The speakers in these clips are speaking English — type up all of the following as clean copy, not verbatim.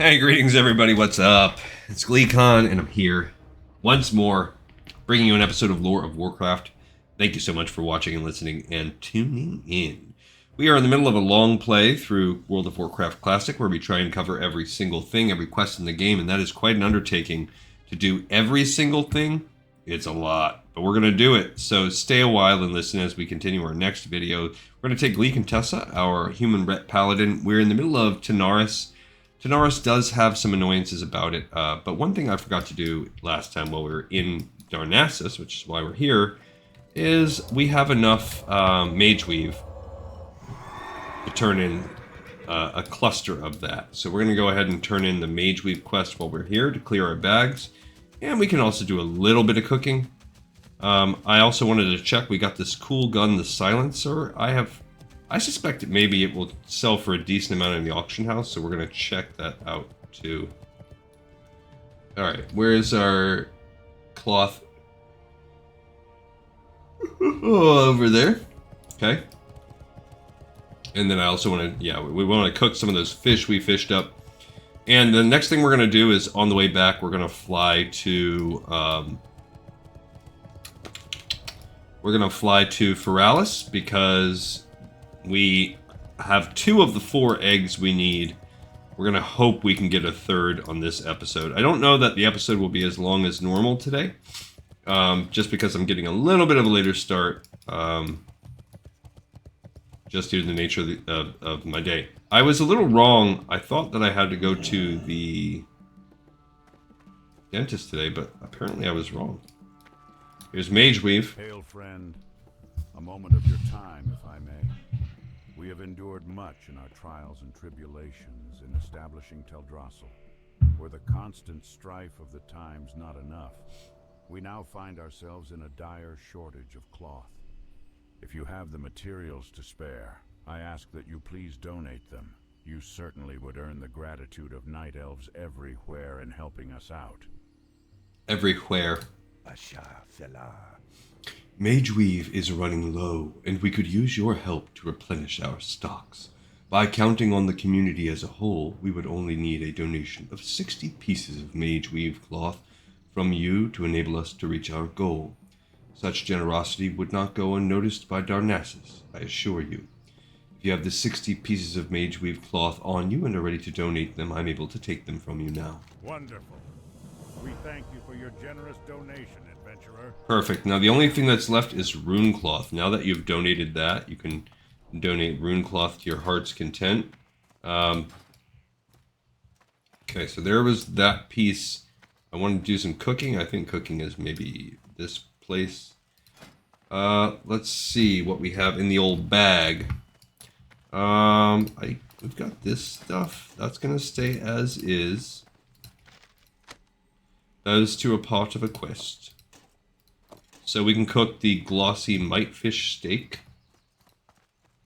Hey, greetings everybody, what's up? It's GleeCon, and I'm here once more, bringing you an episode of Lore of Warcraft. Thank you so much for watching and listening and tuning in. We are in the middle of a long play through World of Warcraft Classic, where we try and cover every single thing, every quest in the game, and that is quite an undertaking. To do every single thing, it's a lot, but we're going to do it. So stay a while and listen as we continue our next video. We're going to take Gleek and Tessa, our human ret paladin. We're in the middle of Tanaris. Tanaris does have some annoyances about it, but one thing I forgot to do last time while we were in Darnassus, which is why we're here, is we have enough Mage Weave to turn in a cluster of that. So we're going to go ahead and turn in the Mage Weave quest while we're here to clear our bags, and we can also do a little bit of cooking. I also wanted to check, we got this cool gun, the Silencer. I suspect that maybe it will sell for a decent amount in the auction house, so we're going to check that out too. Alright, where's our cloth? Over there. Okay. And then I also want to, we want to cook some of those fish we fished up. And the next thing we're going to do is, on the way back, we're going to fly to, Feralis, because we have 2 of the 4 eggs we need. We're going to hope we can get a 3rd on this episode. I don't know that the episode will be as long as normal today, just because I'm getting a little bit of a later start, just due to the nature of my day. I was a little wrong. I thought that I had to go to the dentist today, but apparently I was wrong. Here's Mage Weave. Hail, friend. A moment of your time, if I may. We have endured much in our trials and tribulations in establishing Teldrassil. Were the constant strife of the times not enough, we now find ourselves in a dire shortage of cloth. If you have the materials to spare, I ask that you please donate them. You certainly would earn the gratitude of night elves everywhere in helping us out. Everywhere. Mage Weave is running low, and we could use your help to replenish our stocks. By counting on the community as a whole, we would only need a donation of 60 pieces of Mage Weave cloth from you to enable us to reach our goal. Such generosity would not go unnoticed by Darnassus, I assure you. If you have the 60 pieces of Mage Weave cloth on you and are ready to donate them, I'm able to take them from you now. Wonderful. We thank you for your generous donation, adventurer. Perfect. Now the only thing that's left is rune cloth. Now that you've donated that, you can donate rune cloth to your heart's content. Okay, so there was that piece. I want to do some cooking. I think cooking is maybe this place. Let's see what we have in the old bag. We've got this stuff. That's gonna stay as is. That is to a part of a quest. So we can cook the glossy mitefish steak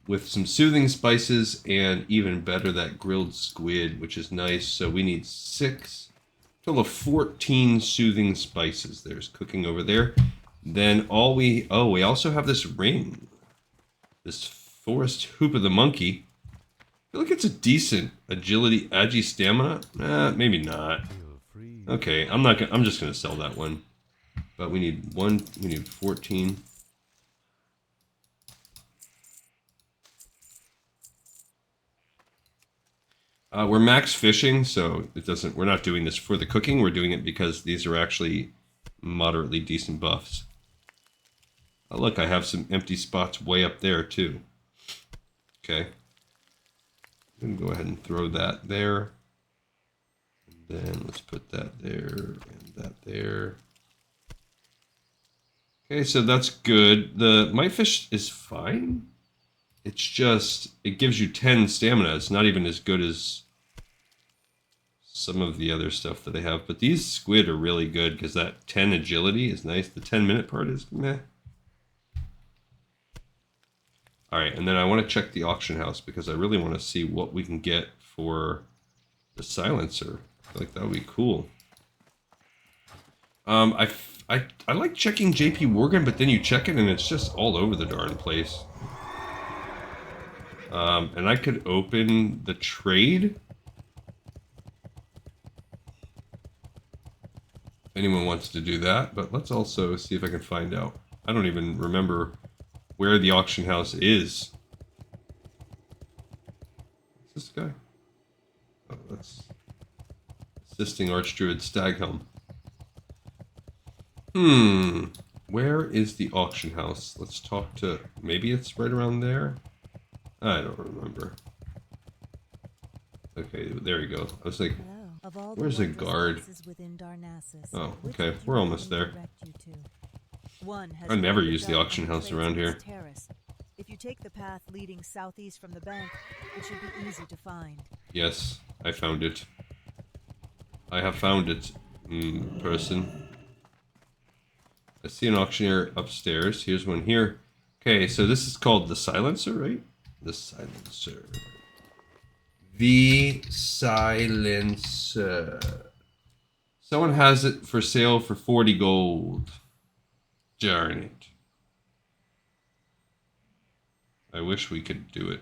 with some soothing spices, and even better, that grilled squid, which is nice. So we need 6, total of 14 soothing spices. There's cooking over there. Then we also have this ring. This forest hoop of the monkey. I feel like it's a decent agility, agi stamina. Maybe not. Okay, I'm just gonna sell that one. But we need 14. We're max fishing, so we're not doing this for the cooking, we're doing it because these are actually moderately decent buffs. Oh, look, I have some empty spots way up there too. Okay. I'm gonna go ahead and throw that there. Then let's put that there and that there. Okay, so that's good. The mitefish is fine. It's just, it gives you 10 stamina. It's not even as good as some of the other stuff that I have. But these squid are really good because that 10 agility is nice. The 10-minute part is meh. Alright, and then I want to check the auction house because I really want to see what we can get for the silencer. I feel like that would be cool. I like checking JP Morgan, but then you check it and it's just all over the darn place. And I could open the trade. anyone wants to do that, but let's also see if I can find out. I don't even remember where the auction house is. What's this guy? Oh, that's assisting Archdruid Staghelm. Where is the auction house? Let's talk to... Maybe it's right around there? I don't remember. Okay, there you go. I was like, where's a guard? Oh, okay, we're almost there. I never use the auction house around here. If you take the path leading southeast from the bank, it should be easy to find. Yes, I found it. I have found it, person. I see an auctioneer upstairs. Here's one here. Okay, so this is called the Silencer, right? The Silencer. The Silencer. Someone has it for sale for 40 gold. Darn it. I wish we could do it.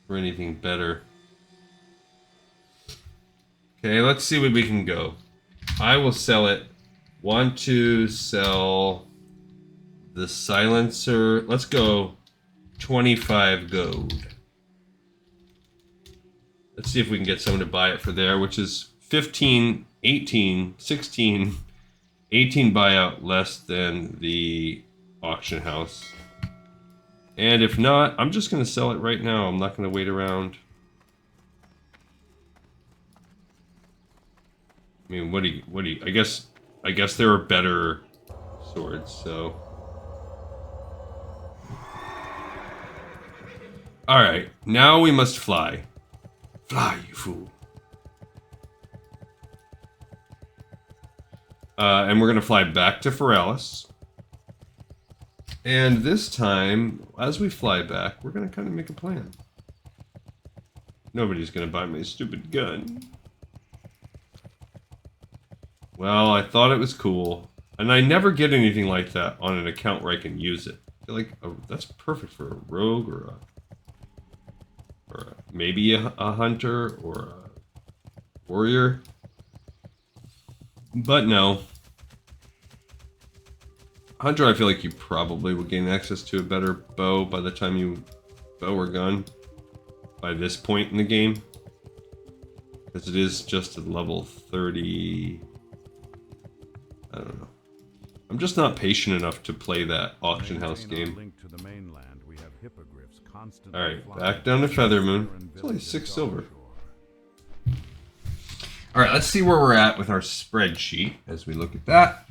For anything better. Okay, let's see where we can go. I will sell it. Want to sell the Silencer. Let's go 25 gold. Let's see if we can get someone to buy it for there, which is 15, 18, 16, 18 buyout less than the auction house. And if not, I'm just going to sell it right now. I'm not going to wait around. I mean, what do you, I guess there are better swords, so. Alright, now we must fly. Fly, you fool. And we're gonna fly back to Feralis. And this time, as we fly back, we're gonna kind of make a plan. Nobody's gonna buy my stupid gun. Well, I thought it was cool. And I never get anything like that on an account where I can use it. I feel like that's perfect for a rogue or maybe a hunter or a warrior. But no. Hunter, I feel like you probably would gain access to a better bow by the time you bow or gun by this point in the game. Because it is just a level 30... I don't know. I'm just not patient enough to play that auction house game. Alright, back down to Feathermoon. It's only 6 silver. Alright, let's see where we're at with our spreadsheet as we look at that.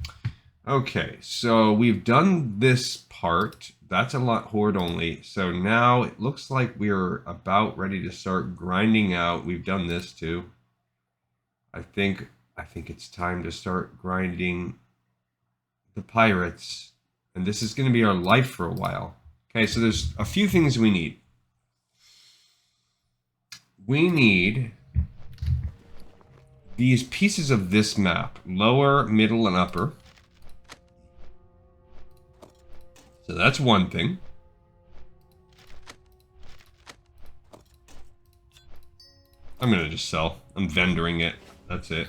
Okay, so we've done this part. That's a lot horde only. So now it looks like we're about ready to start grinding out. We've done this too. I think it's time to start grinding the pirates. And this is going to be our life for a while. Okay, so there's a few things we need. We need these pieces of this map. Lower, middle, and upper. So that's one thing. I'm going to just sell. I'm vendoring it. That's it.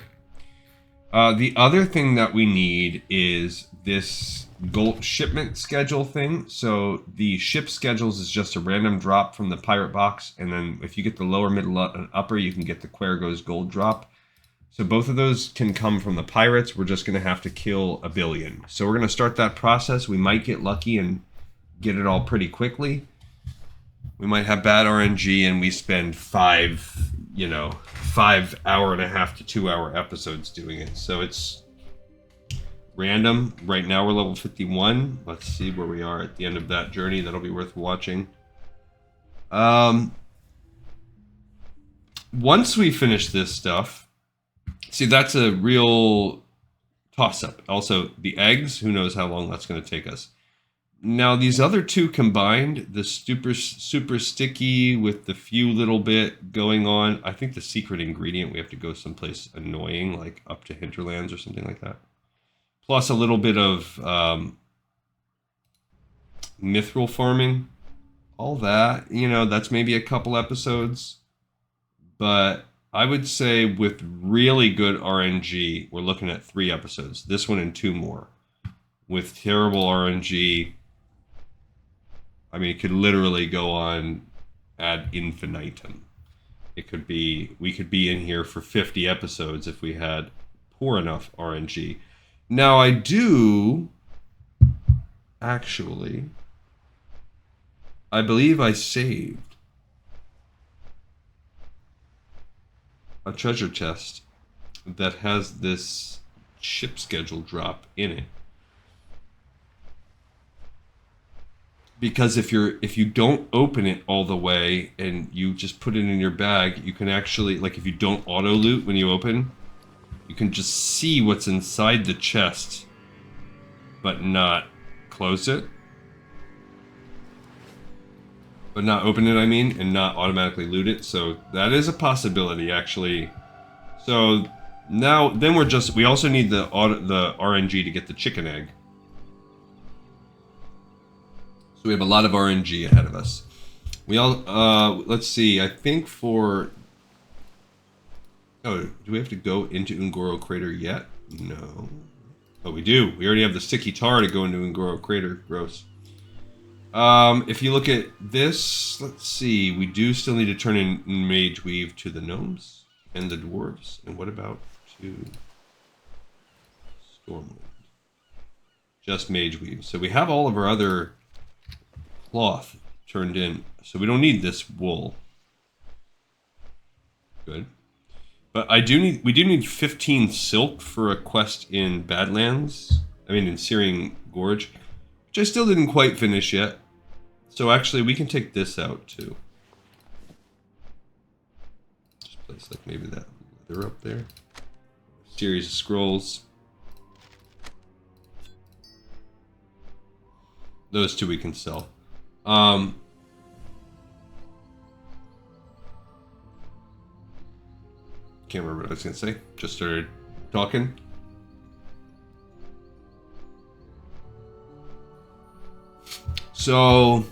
The other thing that we need is this gold shipment schedule thing. So the ship schedules is just a random drop from the pirate box. And then if you get the lower, middle, and upper, you can get the Quergo's gold drop. So both of those can come from the pirates. We're just going to have to kill a billion. So we're going to start that process. We might get lucky and get it all pretty quickly. We might have bad RNG and we spend 5 hour-and-a-half to 2 hour episodes doing it. So it's random. Right now we're level 51. Let's see where we are at the end of that journey. That'll be worth watching. Once we finish this stuff, see, that's a real toss-up. Also, the eggs, who knows how long that's going to take us. Now, these other two combined, the super sticky with the few little bit going on, I think the secret ingredient, we have to go someplace annoying, like up to Hinterlands or something like that. Plus a little bit of mithril farming. All that, that's maybe a couple episodes. But I would say with really good RNG, we're looking at 3 episodes. This one and 2 more. With terrible RNG, I mean, it could literally go on ad infinitum. It could be, we could be in here for 50 episodes if we had poor enough RNG. Now, I do actually, I believe I saved a treasure chest that has this ship schedule drop in it. Because if you don't open it all the way and you just put it in your bag, you can actually, like, if you don't auto loot when you open, you can just see what's inside the chest but not close it. But not open it, I mean, and not automatically loot it. So that is a possibility, actually. So now, then we also need the RNG to get the chicken egg. So we have a lot of RNG ahead of us. Let's see, I think oh, do we have to go into Ungoro Crater yet? No. Oh, we do. We already have the sticky tar to go into Ungoro Crater. Gross. If you look at this, let's see, we do still need to turn in Mage Weave to the gnomes and the dwarves. And what about to Stormwind? Just Mage Weave. So we have all of our other cloth turned in, so we don't need this wool. Good. But we do need 15 silk for a quest in Badlands. I mean, in Searing Gorge, which I still didn't quite finish yet. So actually, we can take this out too. Just place like maybe that leather up there. Series of scrolls. Those 2 we can sell. Can't remember what I was gonna say. Just started talking. So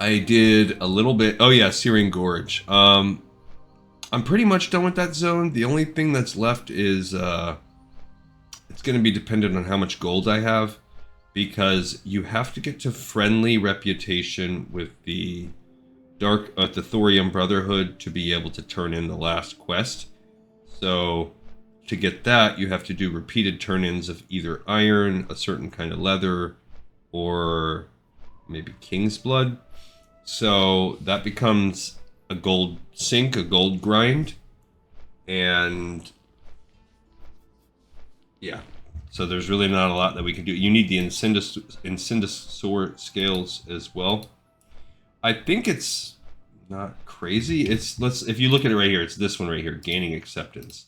I did a little bit. Oh yeah, Searing Gorge. I'm pretty much done with that zone. The only thing that's left is it's gonna be dependent on how much gold I have, because you have to get to friendly reputation with the the Thorium Brotherhood to be able to turn in the last quest. So to get that, you have to do repeated turn-ins of either iron, a certain kind of leather, or maybe King's Blood. So that becomes a gold sink, a gold grind. And yeah, so there's really not a lot that we can do. You need the Incendisaur scales as well. I think it's not crazy. If you look at it right here, it's this one right here, gaining acceptance.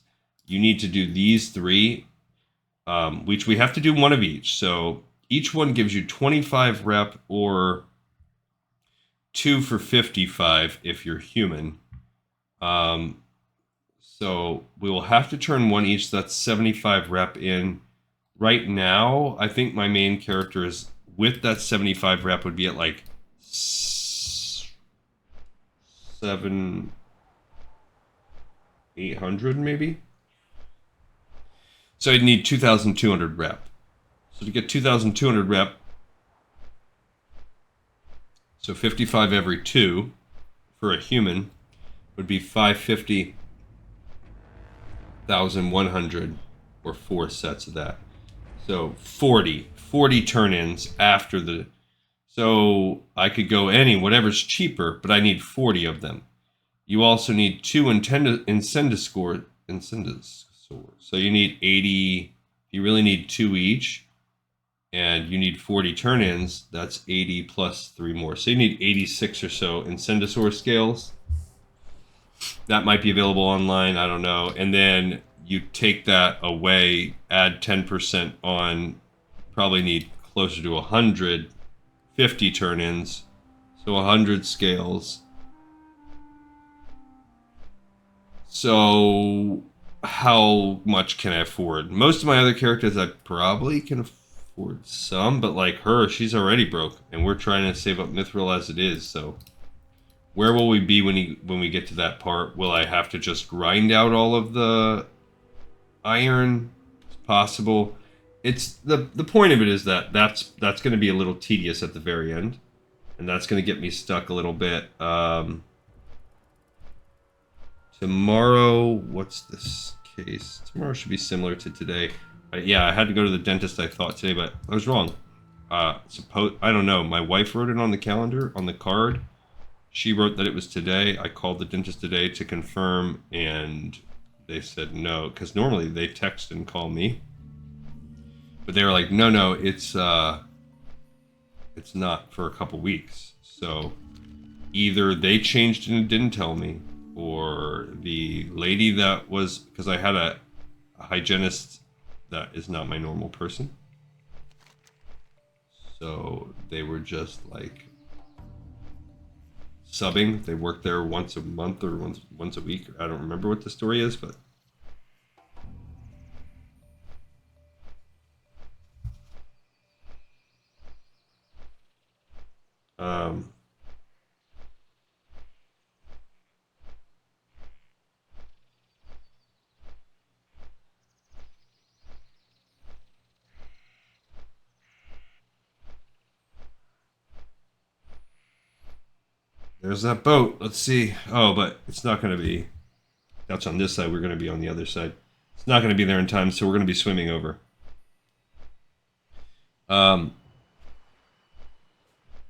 You need to do these 3, which we have to do 1 of each. So each one gives you 25 rep or 2 for 55 if you're human. So we will have to turn 1 each. So that's 75 rep in. Right now, I think my main character is with that 75 rep would be at like 800 maybe. So I'd need 2,200 rep. So to get 2,200 rep, so 55 every 2 for a human would be 550,100 or 4 sets of that. So 40 turn-ins after the. So I could go whatever's cheaper, but I need 40 of them. You also need 2 Incendisaur. So you need 80. You really need 2 each. And you need 40 turn-ins. That's 80 plus 3 more. So you need 86 or so Incendisaur scales. That might be available online. I don't know. And then you take that away, add 10% on. Probably need closer to 150 turn-ins. So 100 scales. So how much can I afford? Most of my other characters I probably can afford some, but like her, she's already broke, and we're trying to save up Mithril as it is, so Where will we be when we get to that part? Will I have to just grind out all of the iron? It's possible. It's the point of it is that that's going to be a little tedious at the very end, and that's going to get me stuck a little bit. Tomorrow, what's this case? Tomorrow should be similar to today. Yeah, I had to go to the dentist, I thought, today, but I was wrong. I don't know. My wife wrote it on the calendar, on the card. She wrote that it was today. I called the dentist today to confirm, and they said no, because normally they text and call me. But they were like, no, it's not for a couple weeks. So either they changed and didn't tell me, or the lady that was, because I had a hygienist that is not my normal person. So they were just like subbing. They work there once a month or once a week. I don't remember what the story is, but there's that boat. Let's see. Oh, but it's not going to be. That's on this side. We're going to be on the other side. It's not going to be there in time, so we're going to be swimming over.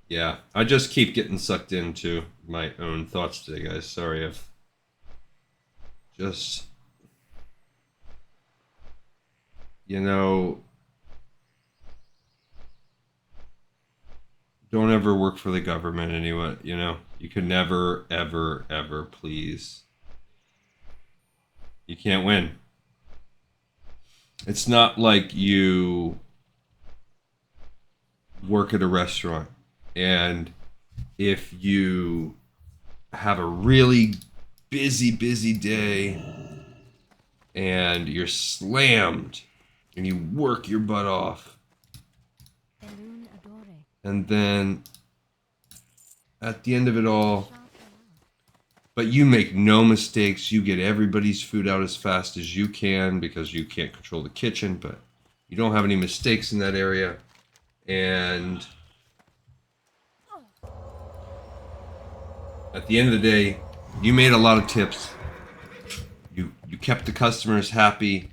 Yeah, I just keep getting sucked into my own thoughts today, guys. Sorry if just, don't ever work for the government anyway, You can never, ever, ever please. You can't win. It's not like you work at a restaurant and if you have a really busy day and you're slammed and you work your butt off, and then at the end of it all, but you make no mistakes, you get everybody's food out as fast as you can because you can't control the kitchen, but you don't have any mistakes in that area, and at the end of the day, you made a lot of tips. You kept the customers happy.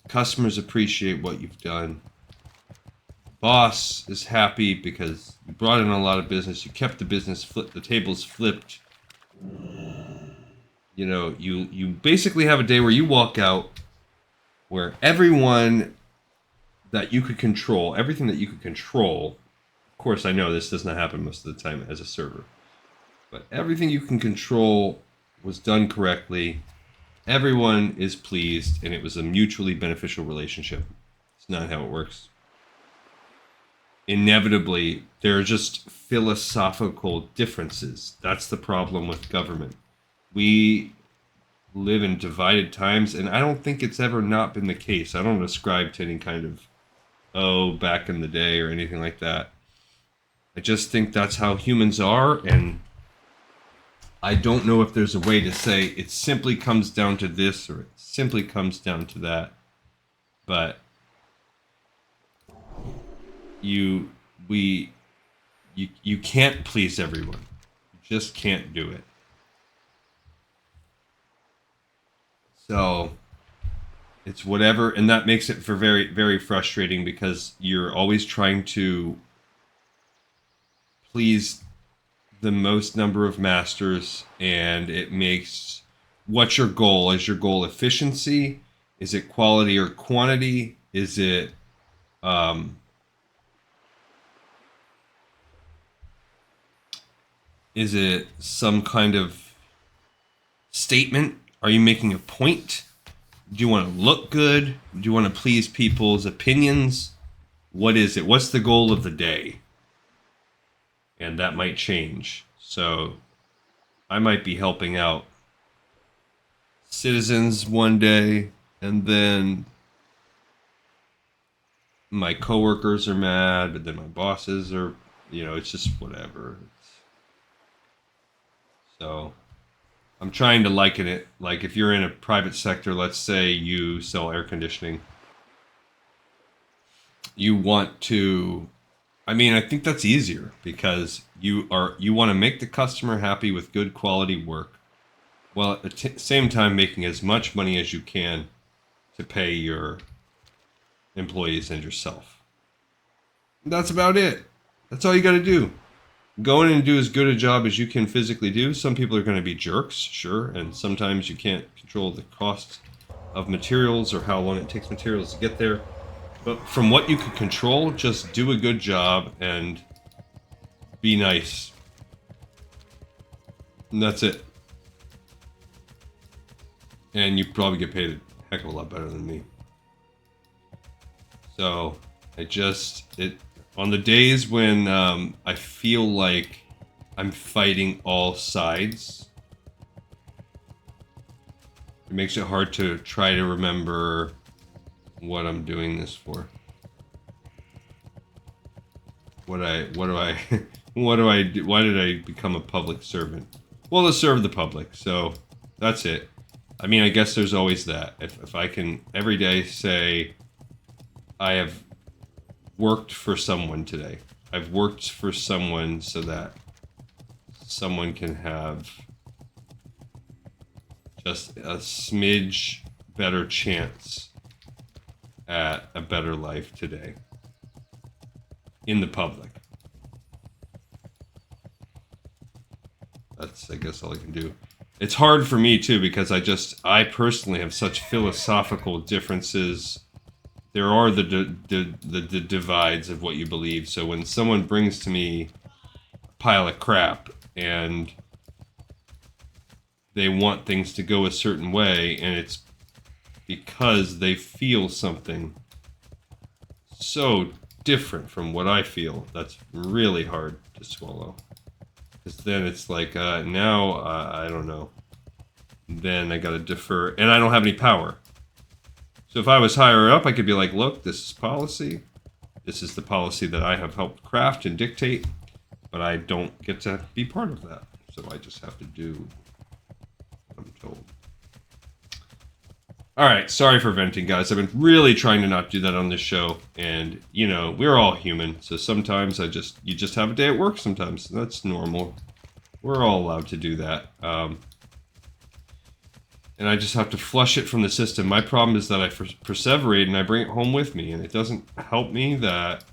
Customers appreciate what you've done. Boss is happy because you brought in a lot of business. You kept the business flipped. The tables flipped. You basically have a day where you walk out where everyone that you could control, everything that you could control. Of course, I know this does not happen most of the time as a server. But everything you can control was done correctly. Everyone is pleased, and it was a mutually beneficial relationship. It's not how it works. Inevitably, there are just philosophical differences. That's the problem with government. We live in divided times, and I don't think it's ever not been the case. I don't ascribe to any kind of, back in the day or anything like that. I just think that's how humans are, and I don't know if there's a way to say it simply comes down to this or it simply comes down to that. But you can't please everyone. You just can't do it. So it's whatever, and that makes it for very, very frustrating because you're always trying to please the most number of masters, and it makes, what's your goal? Is your goal efficiency? Is it quality or quantity? Is it some kind of statement? Are you making a point? Do you want to look good? Do you want to please people's opinions? What is it? What's the goal of the day? And that might change. So I might be helping out citizens one day, and then my coworkers are mad, but then my bosses are, it's just whatever. So I'm trying to liken it, like if you're in a private sector, let's say you sell air conditioning, you want to, I mean, I think that's easier because you want to make the customer happy with good quality work, while at the same time making as much money as you can to pay your employees and yourself. That's about it. That's all you got to do. Go in and do as good a job as you can physically do. Some people are going to be jerks, sure, and sometimes you can't control the cost of materials or how long it takes materials to get there. But from what you can control, just do a good job and be nice. And that's it. And you probably get paid a heck of a lot better than me. So, on the days when I feel like I'm fighting all sides, it makes it hard to try to remember what I'm doing this for. What do I do? Why did I become a public servant? Well, to serve the public. So that's it. I mean, I guess there's always that. If I can every day say, I have worked for someone today. I've worked for someone so that someone can have just a smidge better chance at a better life today in the public. That's, I guess, all I can do. It's hard for me too because I personally have such philosophical differences. There are the divides of what you believe. So when someone brings to me a pile of crap and they want things to go a certain way, and it's because they feel something so different from what I feel, that's really hard to swallow. Because then it's like, now, I don't know. Then I gotta defer, and I don't have any power. So if I was higher up, I could be like, look, this is policy. This is the policy that I have helped craft and dictate, but I don't get to be part of that. So I just have to do what I'm told. Alright, sorry for venting, guys. I've been really trying to not do that on this show. And, you know, we're all human. So sometimes you just have a day at work sometimes. That's normal. We're all allowed to do that. And I just have to flush it from the system. My problem is that I perseverate and I bring it home with me. And it doesn't help me that,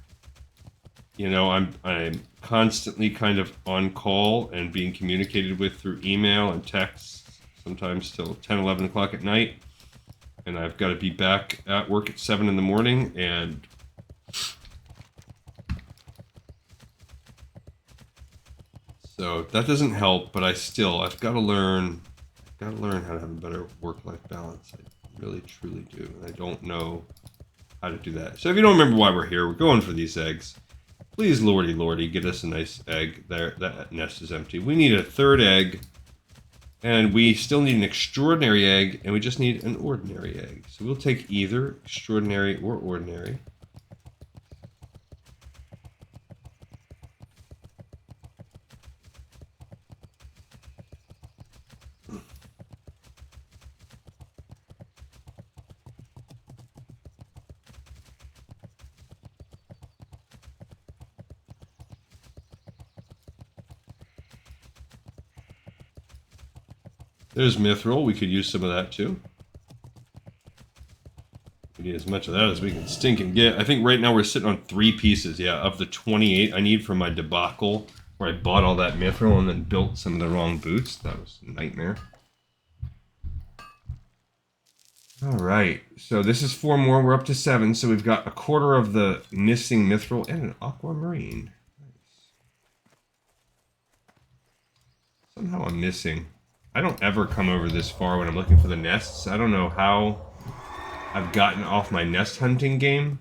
you know, I'm constantly kind of on call and being communicated with through email and text, sometimes till 10, 11 o'clock at night. And I've got to be back at work at 7 in the morning, and so that doesn't help, but I've got to learn how to have a better work-life balance. I really, truly do, and I don't know how to do that. So if you don't remember why we're here, we're going for these eggs. Please, lordy, get us a nice egg. There, that nest is empty. We need a third egg. And we still need an extraordinary egg, and we just need an ordinary egg. So we'll take either extraordinary or ordinary. There's mithril. We could use some of that too. We need as much of that as we can stink and get. I think right now we're sitting on 3 pieces, yeah, of the 28 I need for my debacle, where I bought all that mithril and then built some of the wrong boots. That was a nightmare. Alright, so this is 4 more. We're up to 7, so we've got a quarter of the missing mithril and an aquamarine. Nice. Somehow I'm missing. I don't ever come over this far when I'm looking for the nests. I don't know how I've gotten off my nest hunting game.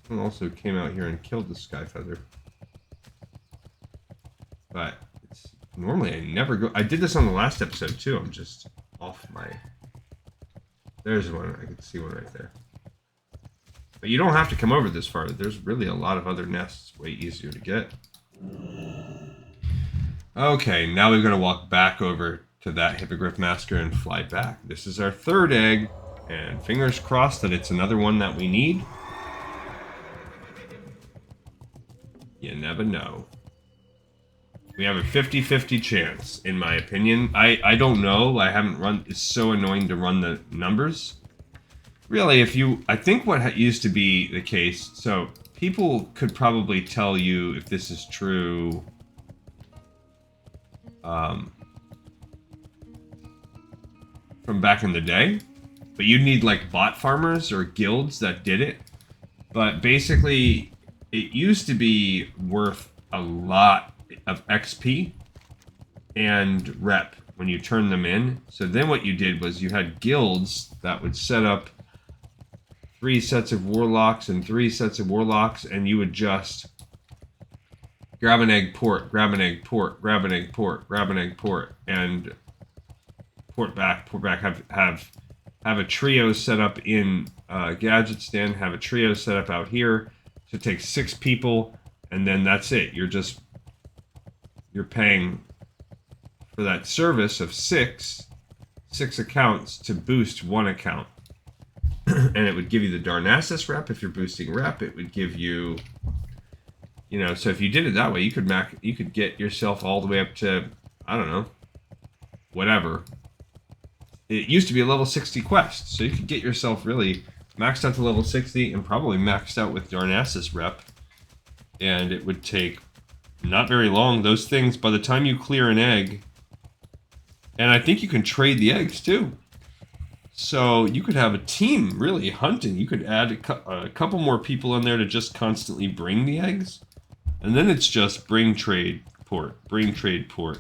Someone also came out here and killed the skyfeather. But normally I never go. I did this on the last episode too. I'm just off my... There's one. I can see one right there. But you don't have to come over this far. There's really a lot of other nests way easier to get. Okay, now we're going to walk back over to that Hippogriff Master and fly back. This is our third egg, and fingers crossed that it's another one that we need. You never know. We have a 50-50 chance, in my opinion. I don't know. I haven't run... It's so annoying to run the numbers. Really, if you... I think what used to be the case... So, people could probably tell you if this is true... from back in the day. But you'd need, like, bot farmers or guilds that did it. But basically, it used to be worth a lot of XP and rep when you turn them in. So then what you did was you had guilds that would set up 3 sets of warlocks and 3 sets of warlocks, and you would just grab an egg port, grab an egg port, grab an egg port, grab an egg port, and port back, have a trio set up in gadget stand, have a trio set up out here. So it takes 6 people, and then that's it. You're paying for that service of 6 accounts to boost 1 account. And it would give you the Darnassus rep. If you're boosting rep, it would give you, you know, so if you did it that way, you could get yourself all the way up to, I don't know, whatever. It used to be a level 60 quest, so you could get yourself really maxed out to level 60 and probably maxed out with Darnassus rep. And it would take not very long. Those things, by the time you clear an egg, and I think you can trade the eggs too. So you could have a team really hunting. You could add a couple more people in there to just constantly bring the eggs. And then it's just bring, trade, port, bring, trade, port.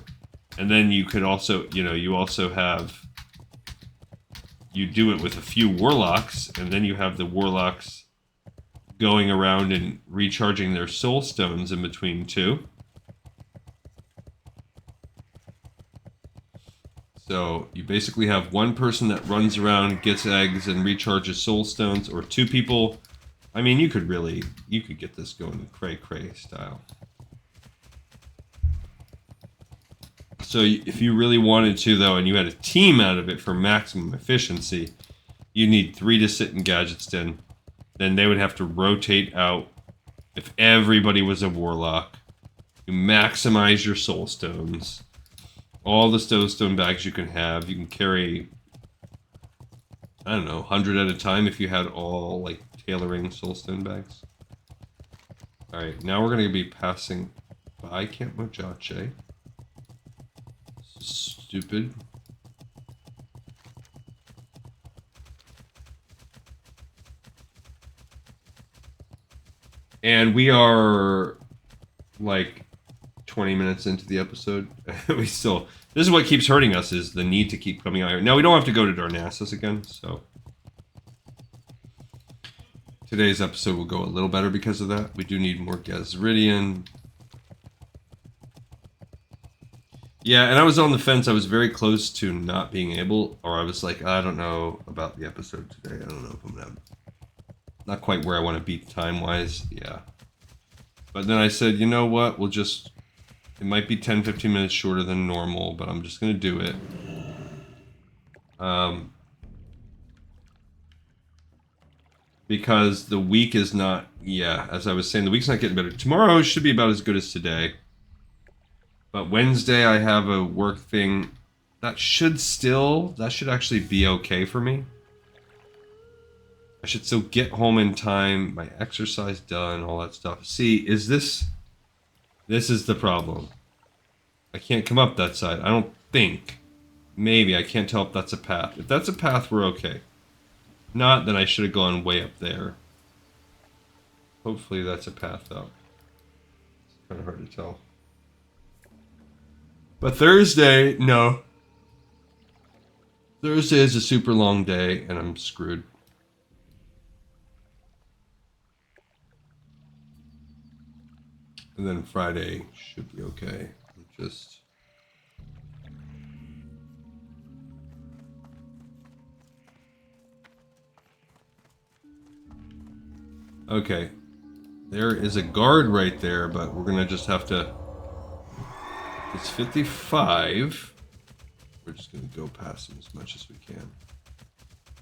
And then you could also, you know, you also have... You do it with a few warlocks, and then you have the warlocks going around and recharging their soul stones in between too. So you basically have one person that runs around, gets eggs, and recharges soul stones, or 2 people. I mean, you could get this going cray-cray style. So if you really wanted to, though, and you had a team out of it for maximum efficiency, you need 3 to sit in gadget stand. Then they would have to rotate out. If everybody was a warlock, you maximize your soul stones. All the stone bags you can have. You can carry, I don't know, 100 at a time if you had all, like, tailoring soulstone bags. Alright, now we're going to be passing by Camp Mojache. Stupid. And we are, like, 20 minutes into the episode. This is what keeps hurting us, is the need to keep coming out here. Now, we don't have to go to Darnassus again, so today's episode will go a little better because of that. We do need more Gazridian. Yeah, and I was on the fence. I was very close to not being able, or I was like, I don't know about the episode today. I don't know if I'm gonna, not quite where I want to be time-wise. Yeah. But then I said, you know what, we'll just, it might be 10-15 minutes shorter than normal, but I'm just going to do it. Because the week is not, yeah, as I was saying, the week's not getting better. Tomorrow should be about as good as today. But Wednesday I have a work thing that should actually be okay for me. I should still get home in time, my exercise done, all that stuff. See, this is the problem. I can't come up that side. I don't think. Maybe. I can't tell if that's a path. If that's a path, we're okay. Not, then I should have gone way up there. Hopefully that's a path, though. It's kind of hard to tell. But Thursday, no. Thursday is a super long day, and I'm screwed. And then Friday should be okay. Just... Okay. There is a guard right there, but we're gonna just have to It's 55. We're just going to go past him as much as we can.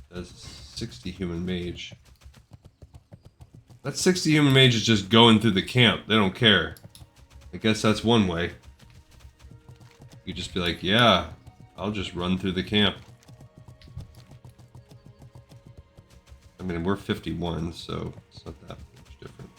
That's 60 human mage. That 60 human mage is just going through the camp. They don't care. I guess that's one way. You just be like, yeah, I'll just run through the camp. I mean, we're 51, so it's not that much different.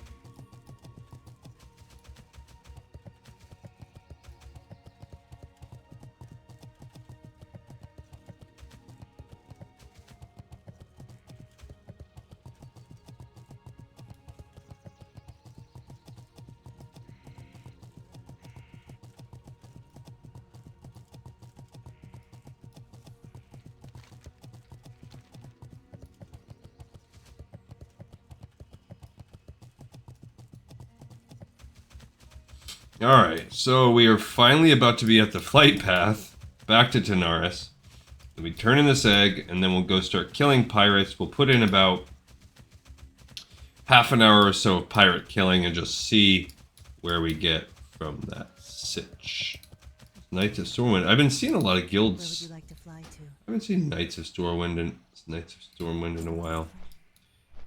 Alright, so we are finally about to be at the flight path, back to Tanaris. Then we turn in this egg, and then we'll go start killing pirates. We'll put in about half an hour or so of pirate killing and just see where we get from that sitch. Knights of Stormwind. I've been seeing a lot of guilds. Where would you like to fly to? I haven't seen Knights of Stormwind in a while.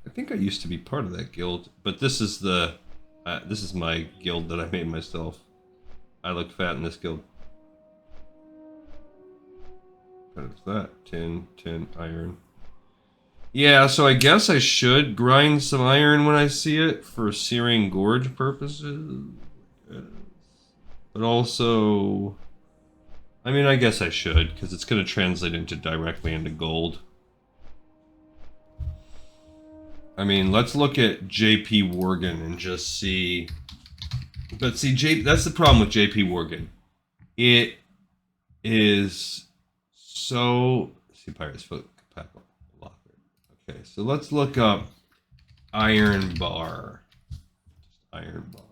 I think I used to be part of that guild, but this is the... this is my guild that I made myself. I look fat in this guild. What is that? Tin, iron. Yeah, so I guess I should grind some iron when I see it for Searing Gorge purposes. But also... I mean, I guess I should, because it's going to translate directly into gold. I mean, let's look at JP Worgen and just see. But see, that's the problem with JP Worgen. It is so. See, Pirates Foot Locker. Okay, so let's look up Iron Bar. Iron Bar.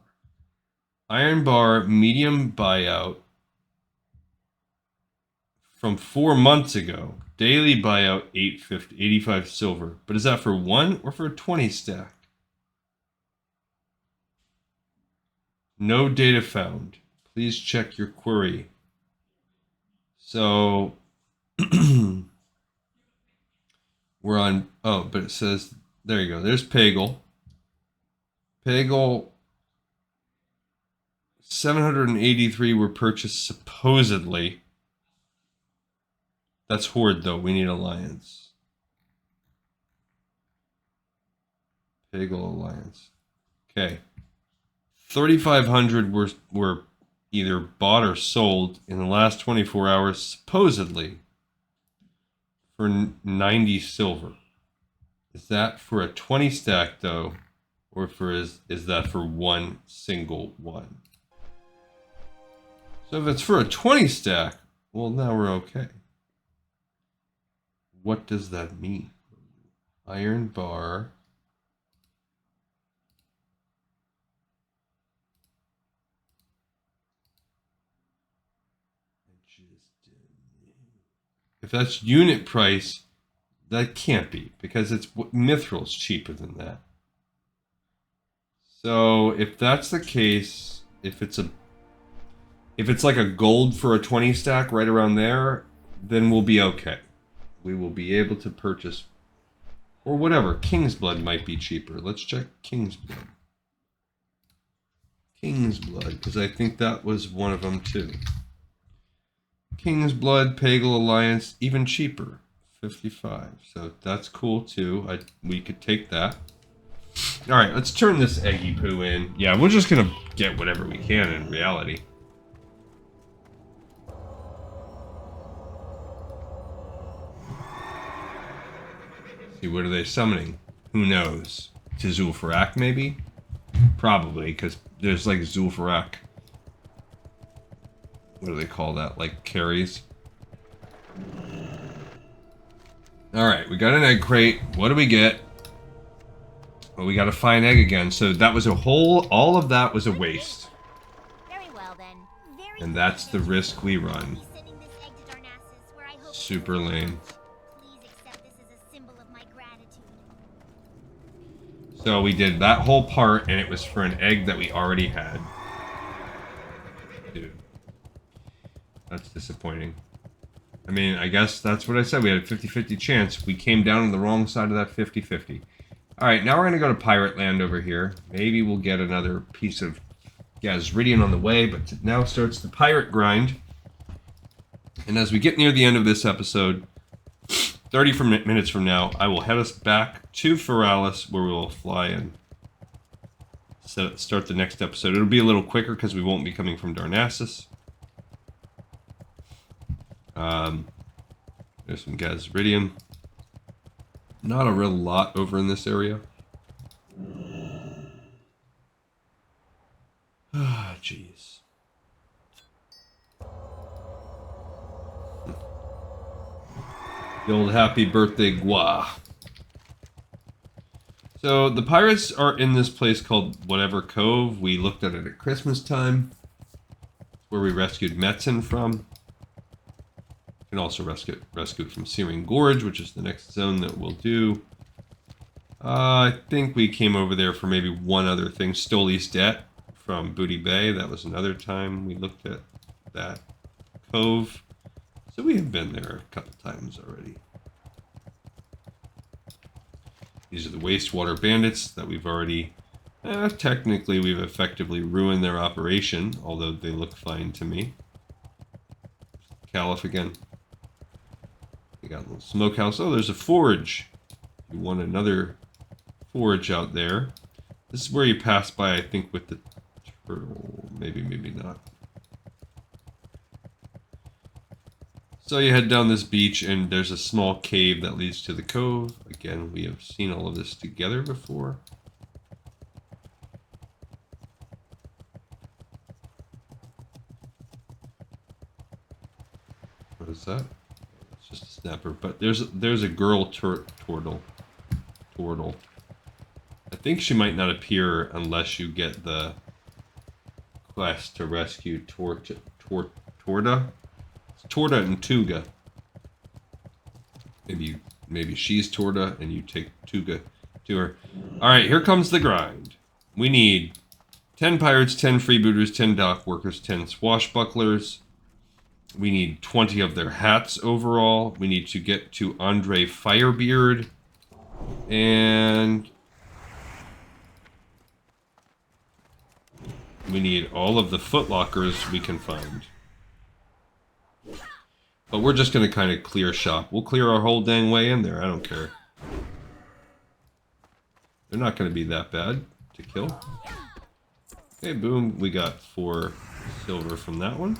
Iron Bar medium buyout from 4 months ago. Daily buyout 850, 85 silver. But is that for 1 or for a 20 stack? No data found. Please check your query. So we're on, oh, but it says, there you go. There's Pagel. Pagel 783 were purchased supposedly. That's Horde, though. We need Alliance. Pagel Alliance. Okay. 3,500 were either bought or sold in the last 24 hours, supposedly, for 90 silver. Is that for a 20 stack, though? Or is that for one single one? So if it's for a 20 stack, well, now we're okay. What does that mean? Iron Bar. If that's unit price, that can't be, because it's Mithril's cheaper than that. So if that's the case, if it's like a gold for a 20 stack right around there, then we'll be okay. We will be able to purchase, or whatever. King's Blood might be cheaper. Let's check King's Blood. King's Blood, because I think that was one of them too. King's Blood, Pagel Alliance, even cheaper, 55. So that's cool too. We could take that. All right, let's turn this eggy poo in. Yeah, we're just gonna get whatever we can in reality. See, what are they summoning? Who knows? To Zul'Farrak, maybe? Probably, because there's like Zul'Farrak. What do they call that? Like carries? Alright, we got an egg crate. What do we get? Well, we got a fine egg again. So that was all of that was a waste. Very well then. And that's the risk we run. Super lame. So we did that whole part, and it was for an egg that we already had. Dude. That's disappointing. I mean, I guess that's what I said. We had a 50-50 chance. We came down on the wrong side of that 50-50. Alright, now we're going to go to Pirate Land over here. Maybe we'll get another piece of Gazridian on the way, but now starts the pirate grind. And as we get near the end of this episode, 30 minutes from now, I will head us back to Feralis, where we will fly and start the next episode. It'll be a little quicker because we won't be coming from Darnassus. There's some Gazridium. Not a real lot over in this area. Ah, jeez. The old happy birthday Gua. So the pirates are in this place called whatever Cove. We looked at it at Christmas time. Where we rescued Metzen from. You can also rescue it from Searing Gorge, which is the next zone that we'll do. I think we came over there for maybe one other thing. Stoli's Debt from Booty Bay. That was another time we looked at that cove. So we have been there a couple times already. These are the wastewater bandits that we've already... technically, we've effectively ruined their operation, although they look fine to me. Caliph again. We got a little smokehouse. Oh, there's a forge. You want another forge out there. This is where you pass by, I think, with the turtle. Maybe, maybe not. So you head down this beach, and there's a small cave that leads to the cove. Again, we have seen all of this together before. What is that? It's just a snapper. But there's a girl turtle. I think she might not appear unless you get the quest to rescue Torta. It's Torta and Tuga. Maybe she's Torta and you take Tuga to her. Alright, here comes the grind. We need 10 pirates, 10 freebooters, 10 dock workers, 10 swashbucklers. We need 20 of their hats overall. We need to get to Andre Firebeard. And we need all of the footlockers we can find. But we're just going to kind of clear shop. We'll clear our whole dang way in there. I don't care. They're not going to be that bad to kill. Okay, boom. We got 4 silver from that one.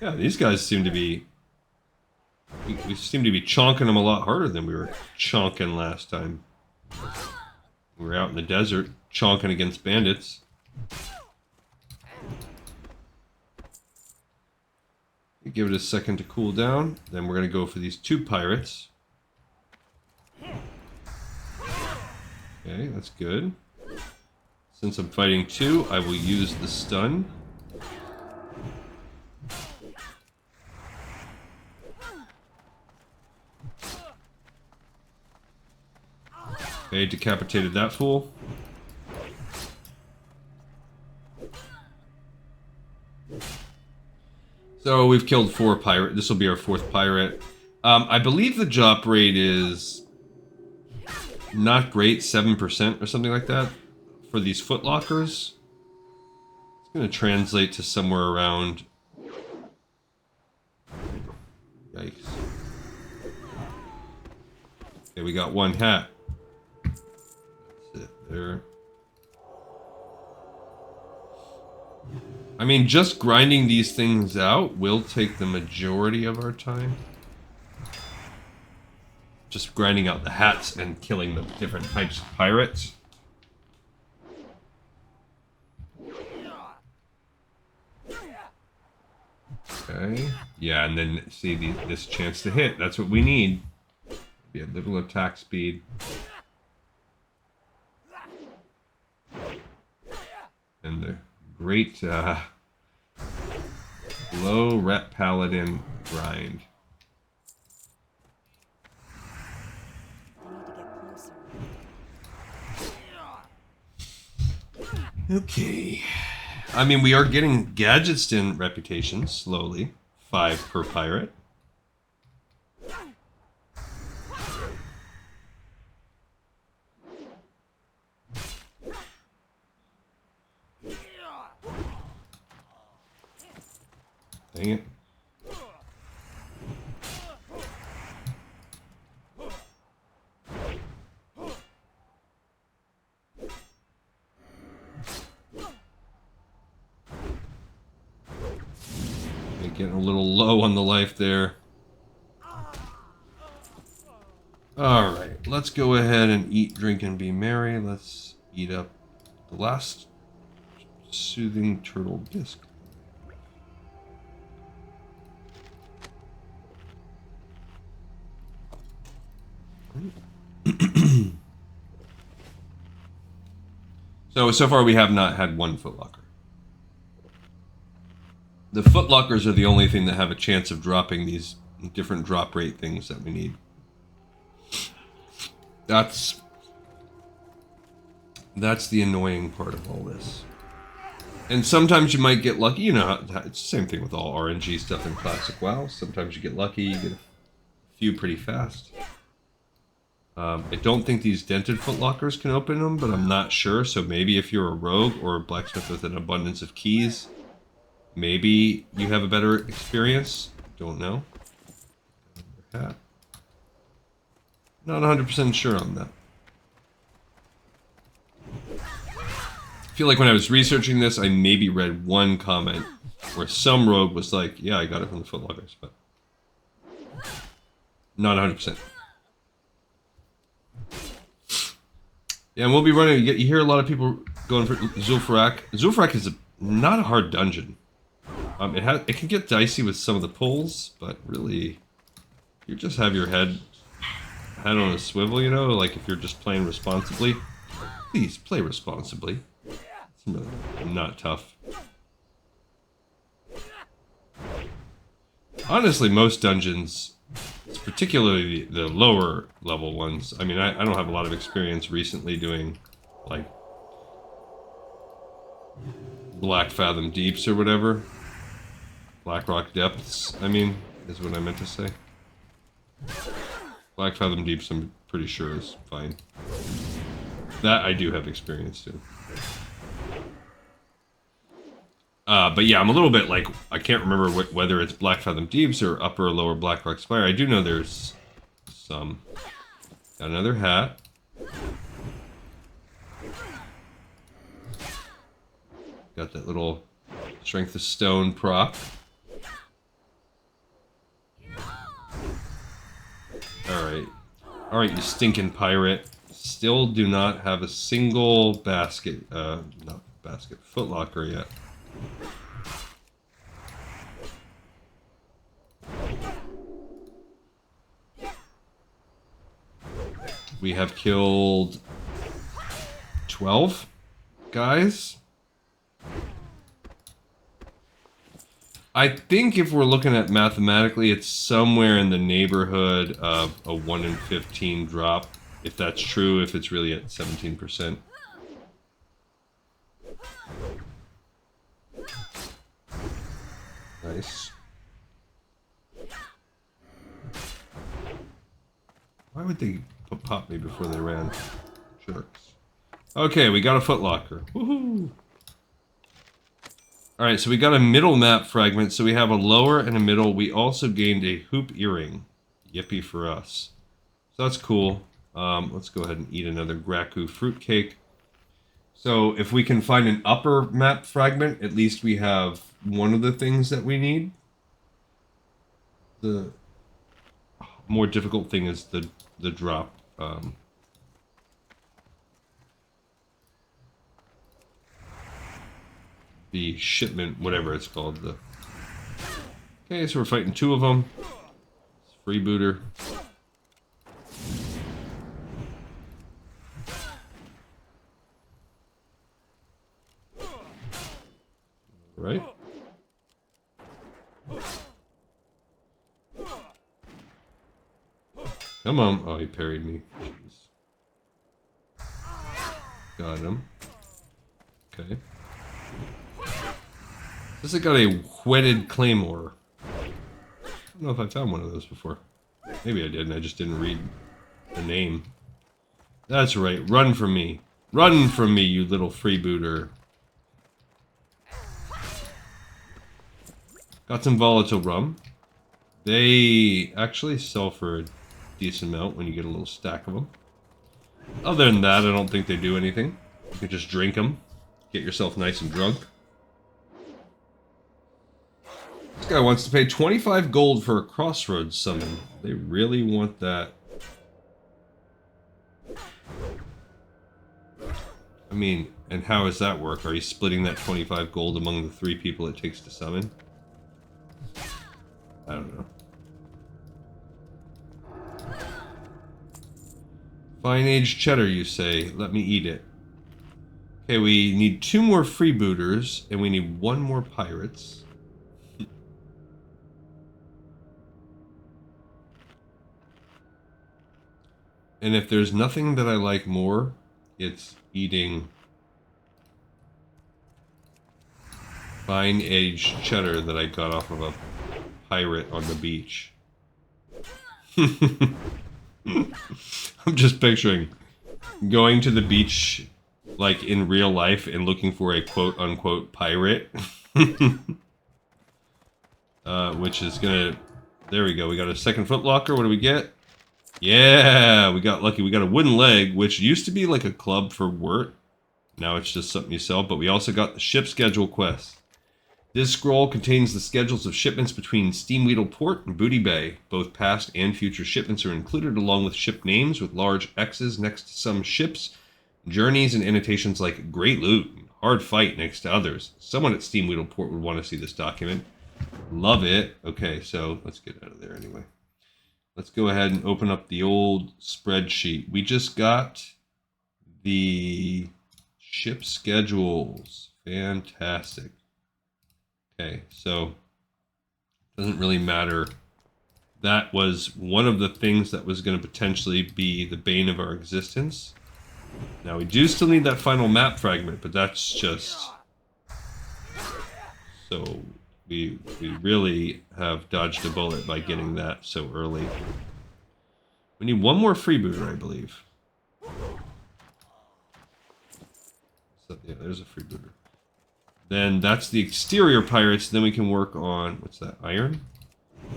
Yeah, these guys seem to be... We seem to be chonking them a lot harder than we were chonking last time. We were out in the desert, chonking against bandits. Give it a second to cool down. Then we're going to go for these 2 pirates. Okay, that's good. Since I'm fighting 2, I will use the stun. Okay, decapitated that fool. So we've killed 4 pirates. This will be our 4th pirate. I believe the drop rate is not great, 7% or something like that for these footlockers. It's going to translate to somewhere around... Yikes. Okay, we got 1 hat. That's it there. I mean, just grinding these things out will take the majority of our time. Just grinding out the hats and killing the different types of pirates. Okay. Yeah, and then see this chance to hit. That's what we need. Be a little attack speed. And the great low rep paladin grind. Okay. I mean, we are getting Gadgetston reputation slowly. 5 per pirate. Dang it. Getting a little low on the life there. Alright, let's go ahead and eat, drink, and be merry. Let's eat up the last soothing turtle disc. So far we have not had one footlocker. The footlockers are the only thing that have a chance of dropping these different drop rate things that we need. That's the annoying part of all this. And sometimes you might get lucky. You know, it's the same thing with all RNG stuff in Classic WoW. Sometimes you get lucky, you get a few pretty fast. I don't think these dented footlockers can open them, but I'm not sure. So maybe if you're a rogue or a blacksmith with an abundance of keys, maybe you have a better experience. Don't know. Not 100% sure on that. I feel like when I was researching this, I maybe read one comment where some rogue was like, yeah, I got it from the footlockers, but not 100%. Yeah, and we'll be running. You hear a lot of people going for Zul'Farrak. Zul'Farrak is not a hard dungeon. It can get dicey with some of the pulls, but really, you just have your head on a swivel, you know, like if you're just playing responsibly. Please play responsibly. It's really not tough. Honestly, most dungeons, particularly the lower level ones, I mean, I don't have a lot of experience recently doing, like, Black Fathom Deeps or whatever. Black Rock Depths, I mean, is what I meant to say. Black Fathom Deeps, I'm pretty sure is fine. That I do have experience in. But yeah, I'm a little bit like, I can't remember whether it's Black Fathom Deeps or Upper or Lower Black Rock Spire. I do know there's some. Got another hat. Got that little Strength of Stone prop. Alright, you stinking pirate. Still do not have a single basket, not basket, footlocker yet. We have killed 12 guys. I think if we're looking at mathematically, it's somewhere in the neighborhood of a 1 in 15 drop. If that's true, if it's really at 17%. Nice. Why would they pop me before they ran? Jerks. Okay, we got a footlocker. Woohoo! Alright, so we got a middle map fragment, so we have a lower and a middle. We also gained a hoop earring. Yippee for us. So that's cool. Let's go ahead and eat another Graku fruitcake. So if we can find an upper map fragment, at least we have one of the things that we need. The more difficult thing is the drop. The shipment, whatever it's called. Okay, so we're fighting 2 of them. Freebooter. Right? Come on. Oh, he parried me. Jeez. Got him. Okay. This has got a whetted claymore. I don't know if I found one of those before. Maybe I did, and I just didn't read the name. That's right. Run from me. Run from me, you little freebooter. Got some volatile rum. They actually sell for a decent amount when you get a little stack of them. Other than that, I don't think they do anything. You can just drink them. Get yourself nice and drunk. This guy wants to pay 25 gold for a crossroads summon. They really want that. I mean, and how does that work? Are you splitting that 25 gold among the 3 people it takes to summon? I don't know. Fine aged cheddar, you say. Let me eat it. Okay, we need 2 more freebooters, and we need 1 more pirates. And if there's nothing that I like more, it's eating fine aged cheddar that I got off of a pirate on the beach. I'm just picturing going to the beach like in real life and looking for a quote unquote pirate. Which is gonna, there we go, we got a second footlocker. What do we get? Yeah, we got lucky. We got a wooden leg, which used to be like a club for wort. Now it's just something you sell, but we also got the ship schedule quest. This scroll contains the schedules of shipments between Steamweedle Port and Booty Bay. Both past and future shipments are included along with ship names with large X's next to some ships, journeys, and annotations like Great Loot and Hard Fight next to others. Someone at Steamweedle Port would want to see this document. Love it. Okay, so let's get out of there anyway. Let's go ahead and open up the old spreadsheet. We just got the ship schedules. Fantastic. Okay, so doesn't really matter. That was one of the things that was going to potentially be the bane of our existence. Now we do still need that final map fragment, but that's just... So we really have dodged a bullet by getting that so early. We need 1 more freebooter, I believe. So, yeah, there's a freebooter. Then that's the exterior pirates. Then we can work on, what's that, iron?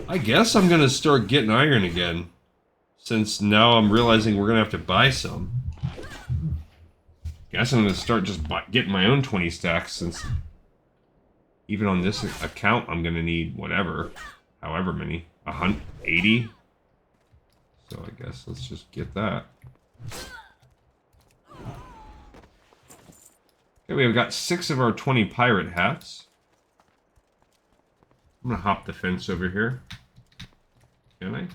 I guess I'm going to start getting iron again. Since now I'm realizing we're going to have to buy some. Guess I'm going to start just getting my own 20 stacks since even on this account I'm going to need whatever, however many, 80. So I guess let's just get that. Okay, we've got 6 of our 20 pirate hats. I'm gonna hop the fence over here. Can I?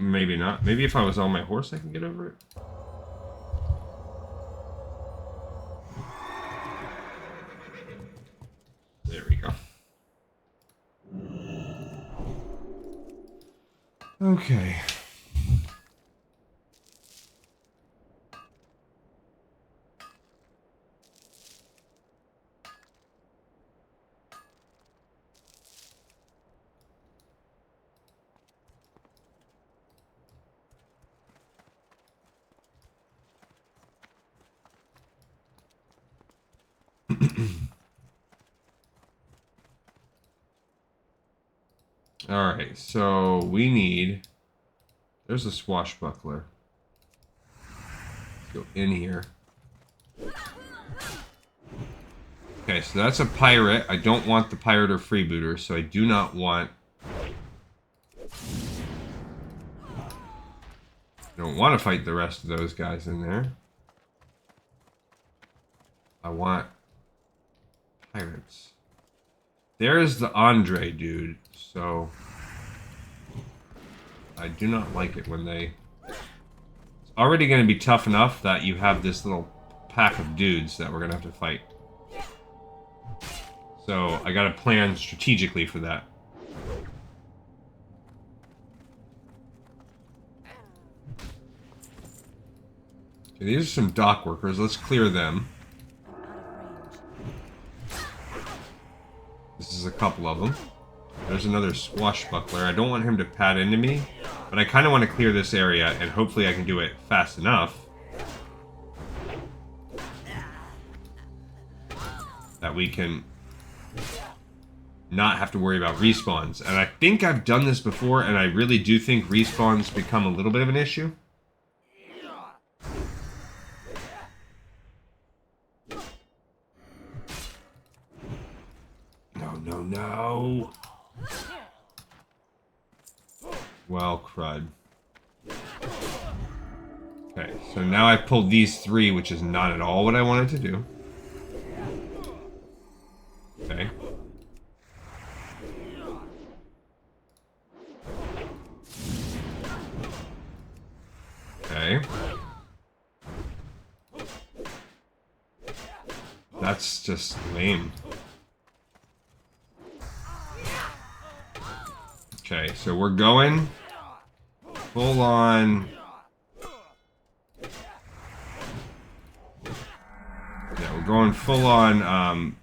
Maybe not. Maybe if I was on my horse, I can get over it. There we go. Okay. Alright, so we need... There's a swashbuckler. Let's go in here. Okay, so that's a pirate. I don't want the pirate or freebooter, so I do not want... I don't want to fight the rest of those guys in there. I want pirates. There's the Andre dude, so I do not like it when they... It's already going to be tough enough that you have this little pack of dudes that we're gonna have to fight. So I gotta plan strategically for that. Okay, these are some dock workers. Let's clear them. This is a couple of them. There's another swashbuckler. I don't want him to pad into me, but I kind of want to clear this area, and hopefully I can do it fast enough that we can not have to worry about respawns. And I think I've done this before, and I really do think respawns become a little bit of an issue. No. Well, crud. Okay, so now I pulled these three, which is not at all what I wanted to do. Okay. Okay. That's just lame. Okay, so we're going full on. Yeah, we're going full on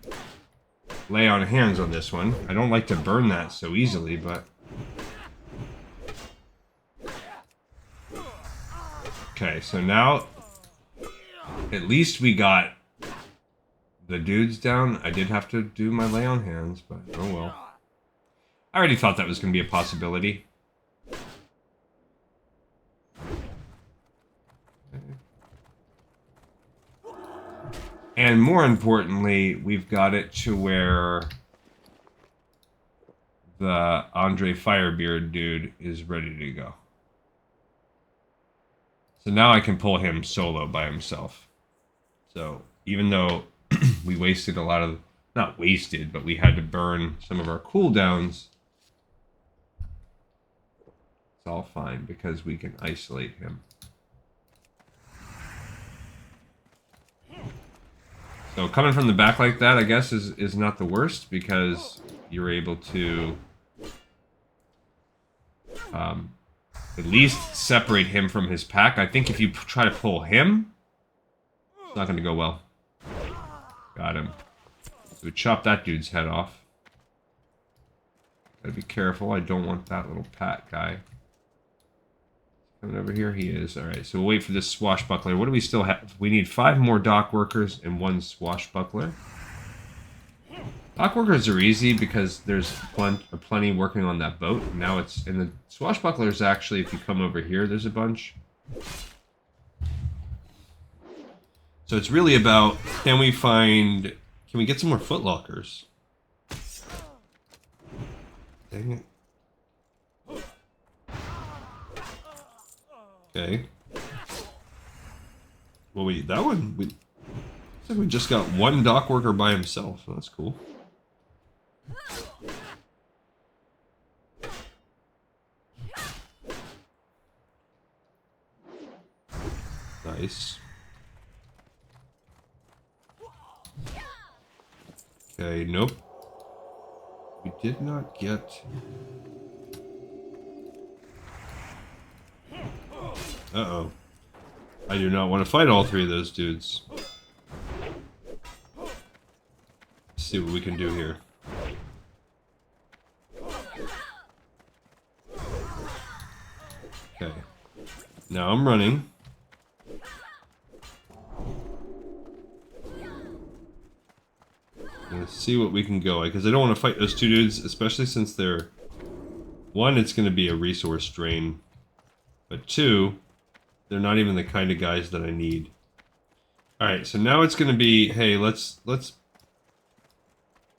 lay on hands on this one. I don't like to burn that so easily, but okay, so now at least we got the dudes down. I did have to do my lay on hands, but oh well. I already thought that was going to be a possibility. And more importantly, we've got it to where the Andre Firebeard dude is ready to go. So now I can pull him solo by himself. So even though we wasted a lot of, not wasted, but we had to burn some of our cooldowns, it's all fine because we can isolate him. So coming from the back like that, I guess, is not the worst because you're able to at least separate him from his pack. I think if you try to pull him, it's not going to go well. Got him. So we chop that dude's head off. Gotta be careful. I don't want that little Pat guy. Coming over here, he is. Alright, so we'll wait for this swashbuckler. What do we still have? We need 5 more dock workers and 1 swashbuckler. Dock workers are easy because there's plenty working on that boat. Now it's... And the swashbucklers, actually, if you come over here, there's a bunch. So it's really about, can we get some more footlockers? Dang it. Okay. Well, that one, looks like we just got 1 dock worker by himself. So that's cool. Nice. Okay, nope. We did not get... Uh-oh. I do not want to fight all 3 of those dudes. Let's see what we can do here. Okay. Now I'm running. Let's see what we can go, because I don't want to fight those 2 dudes, especially since they're... 1, it's going to be a resource drain. But 2, they're not even the kind of guys that I need. Alright, so now it's going to be, hey, let's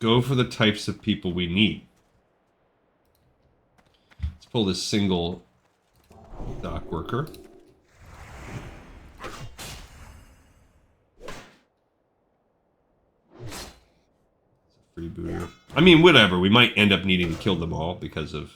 go for the types of people we need. Let's pull this single dock worker. Freebooter. I mean, whatever. We might end up needing to kill them all because of...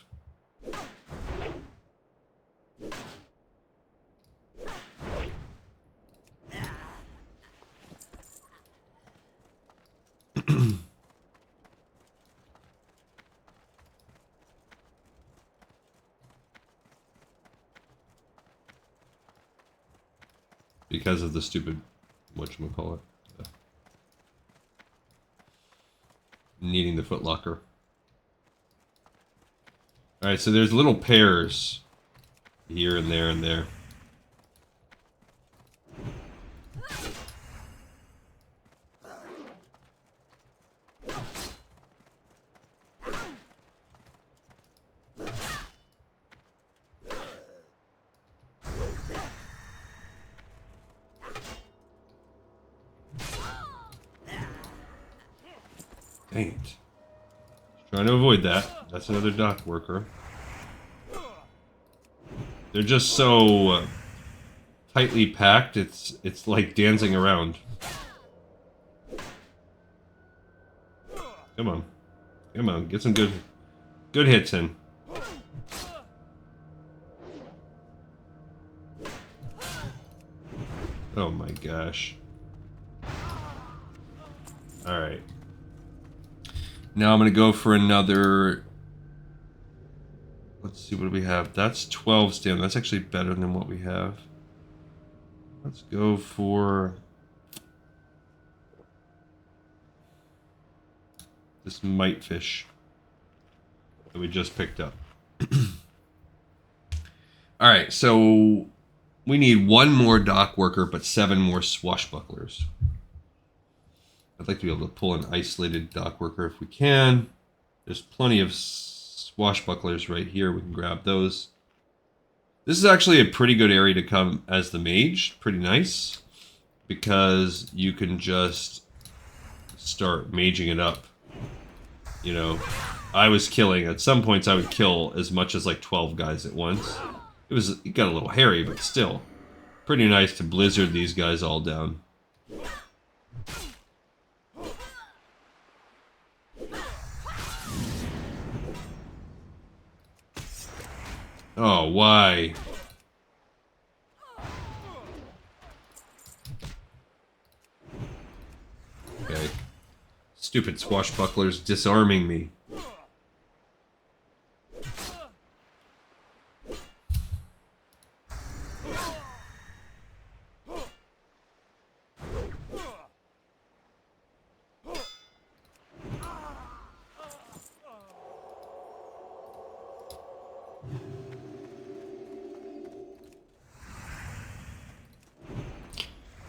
because of the stupid, whatchamacallit, needing the footlocker. Alright, so there's little pairs here and there and there. Dang it. Trying to avoid that. That's another dock worker. They're just so tightly packed, it's like dancing around. Come on. Come on, get some good hits in. Oh my gosh. Alright. Now I'm gonna go for another. Let's see, what do we have? That's 12 stamina. That's actually better than what we have. Let's go for this mite fish that we just picked up. Alright, so we need one more dock worker, but 7 more swashbucklers. I'd like to be able to pull an isolated dock worker if we can. There's plenty of swashbucklers right here. We can grab those. This is actually a pretty good area to come as the mage. Pretty nice. Because you can just start maging it up. You know, I was killing, at some points I would kill as much as like 12 guys at once. It got a little hairy, but still. Pretty nice to blizzard these guys all down. Oh, why? Okay. Stupid swashbucklers disarming me.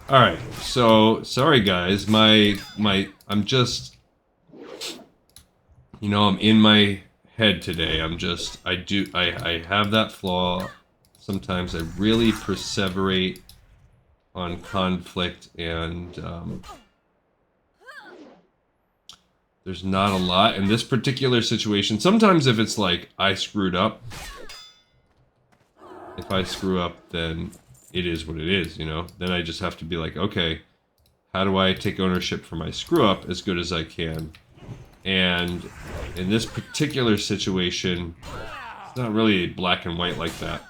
Alright, so, sorry guys, I'm just, you know, I'm in my head today. I have that flaw. Sometimes I really perseverate on conflict, and, there's not a lot. In this particular situation, sometimes if it's like, I screwed up, if I screw up, then it is what it is, you know? Then I just have to be like, okay, how do I take ownership for my screw-up as good as I can? And in this particular situation, it's not really black and white like that.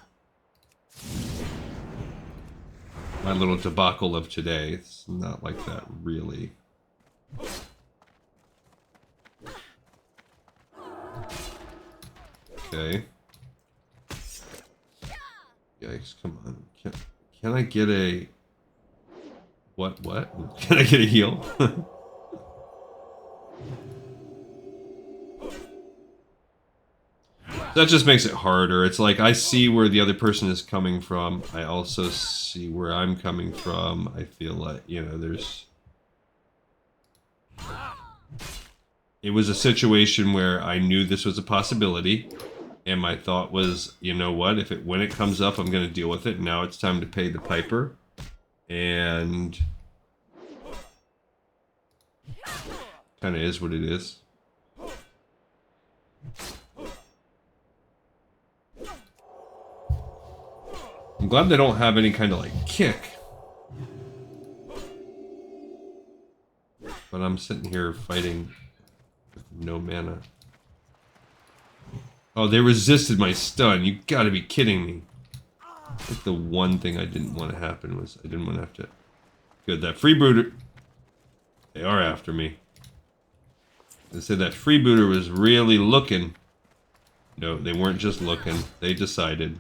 My little debacle of today, it's not like that, really. Okay. Yikes, come on. Can I get a... What? Can I get a heal? That just makes it harder. It's like, I see where the other person is coming from. I also see where I'm coming from. I feel like, you know, there's... It was a situation where I knew this was a possibility. And my thought was, you know what, when it comes up, I'm going to deal with it. Now it's time to pay the piper. And kind of is what it is. I'm glad they don't have any kind of like kick. But I'm sitting here fighting with no mana. Oh, they resisted my stun. You gotta be kidding me. I think the one thing I didn't want to happen was I didn't want to have to... Good, that freebooter... They are after me. They said that freebooter was really looking. No, they weren't just looking. They decided.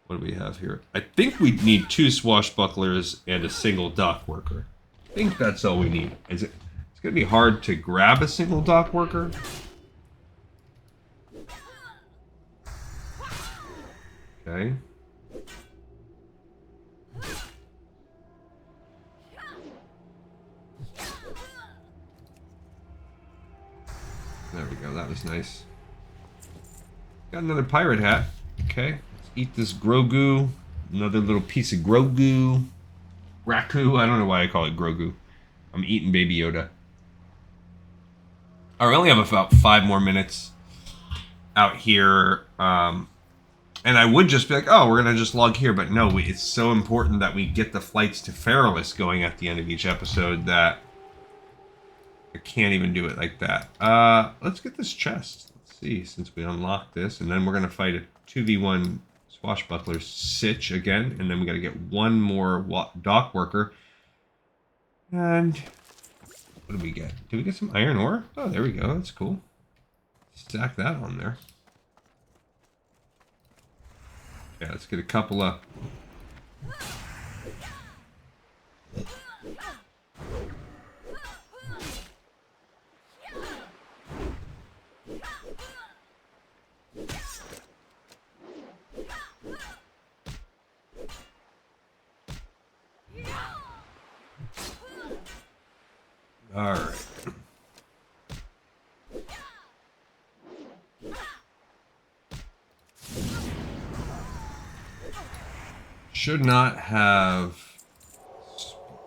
What do we have here? I think we need 2 swashbucklers and a single dock worker. I think that's all we need. It's going to be hard to grab a single dock worker. Okay. There we go. That was nice. Got another pirate hat. Okay. Let's eat this Grogu. Another little piece of Grogu. Raku. I don't know why I call it Grogu. I'm eating Baby Yoda. Alright, we only have about 5 more minutes out here. And I would just be like, oh, we're going to just log here. But no, it's so important that we get the flights to Feralis going at the end of each episode that I can't even do it like that. Let's get this chest. Let's see, since we unlocked this. And then we're going to fight a 2v1 swashbuckler sitch again. And then we got to get one more dock worker. And what do we get? Did we get some iron ore? Oh, there we go. That's cool. Stack that on there. Yeah, let's get a couple of... All right. Should not have...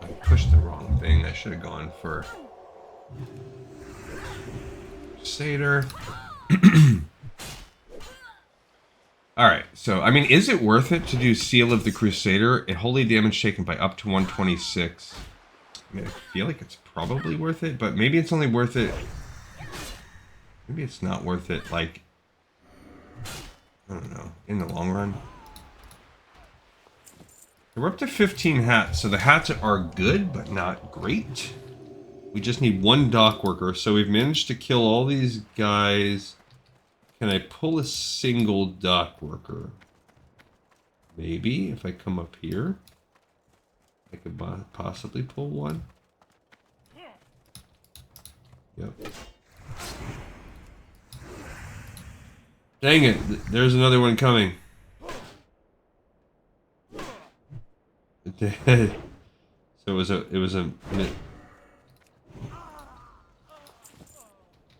I pushed the wrong thing. I should have gone for... Crusader. Alright, so, I mean, is it worth it to do Seal of the Crusader? A holy damage taken by up to 126. I mean, I feel like it's probably worth it, but maybe it's only worth it... Maybe it's not worth it, like... I don't know, in the long run. We're up to 15 hats, so the hats are good, but not great. We just need one dock worker, so we've managed to kill all these guys. Can I pull a single dock worker? Maybe, if I come up here. I could possibly pull one. Yep. Dang it, there's another one coming. So it was a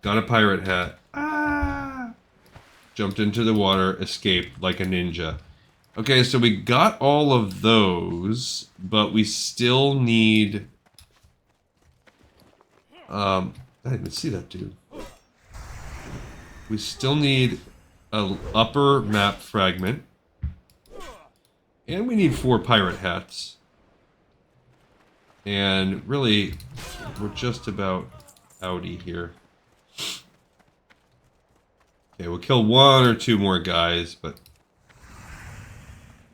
got a pirate hat. Ah! Jumped into the water, escaped like a ninja. Okay, so we got all of those, but we still need I didn't even see that dude. We still need an upper map fragment. And we need 4 pirate hats. And really, we're just about outie here. Okay, we'll kill 1 or 2 more guys, but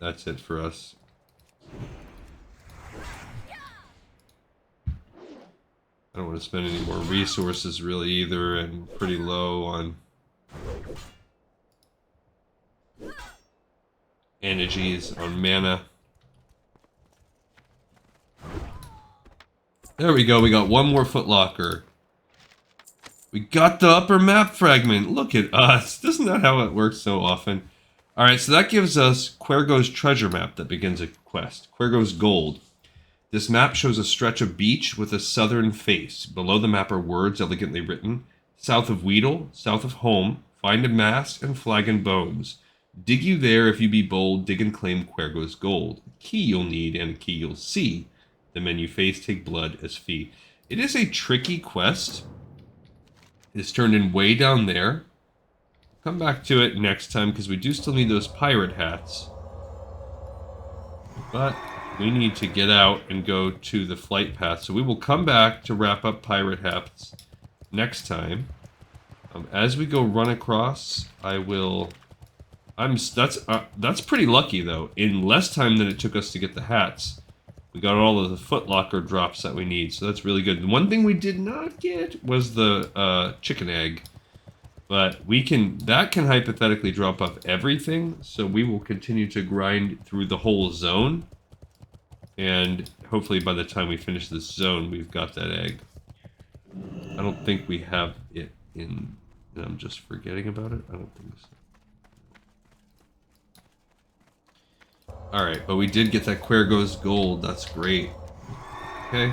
that's it for us. I don't want to spend any more resources really either, and pretty low on energies, on mana. There we go, we got 1 more footlocker. We got the upper map fragment. Look at us. Isn't that how it works so often? Alright, so that gives us Quergo's treasure map that begins a quest. Quergo's Gold. This map shows a stretch of beach with a southern face. Below the map are words elegantly written. South of Weedle, south of home, find a mask and flag and bones. Dig you there if you be bold, dig and claim Quergo's Gold. A key you'll need and a key you'll see. The men you face take blood as fee. It is a tricky quest. It is turned in way down there. Come back to it next time because we do still need those pirate hats. But we need to get out and go to the flight path. So we will come back to wrap up pirate hats next time. As we go run across, I will... That's pretty lucky though. In less time than it took us to get the hats, we got all of the footlocker drops that we need. So that's really good. The one thing we did not get was the chicken egg. But that can hypothetically drop off everything, so we will continue to grind through the whole zone. And hopefully by the time we finish this zone, we've got that egg. I don't think we have it in... And I'm just forgetting about it? I don't think so. Alright, but we did get that Quergo's gold. That's great. Okay.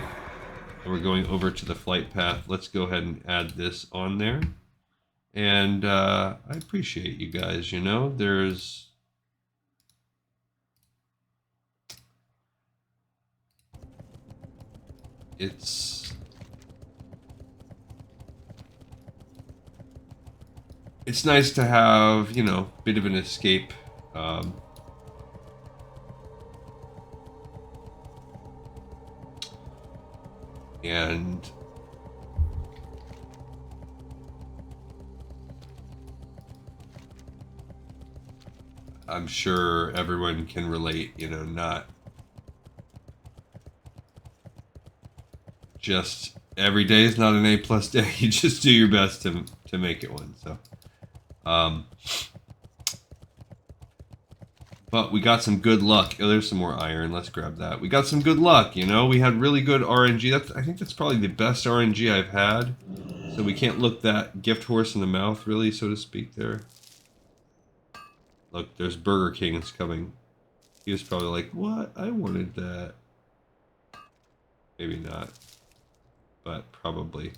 And we're going over to the flight path. Let's go ahead and add this on there. And I appreciate you guys, you know. It's nice to have, you know, a bit of an escape. And I'm sure everyone can relate, you know, not just every day is not an A+ day. You just do your best to make it one. So, but we got some good luck. Oh, there's some more iron. Let's grab that. We got some good luck, you know. We had really good RNG. I think that's probably the best RNG I've had. So we can't look that gift horse in the mouth, really, so to speak, there. Look, there's Burger King is coming. He was probably like, what? I wanted that. Maybe not. But probably.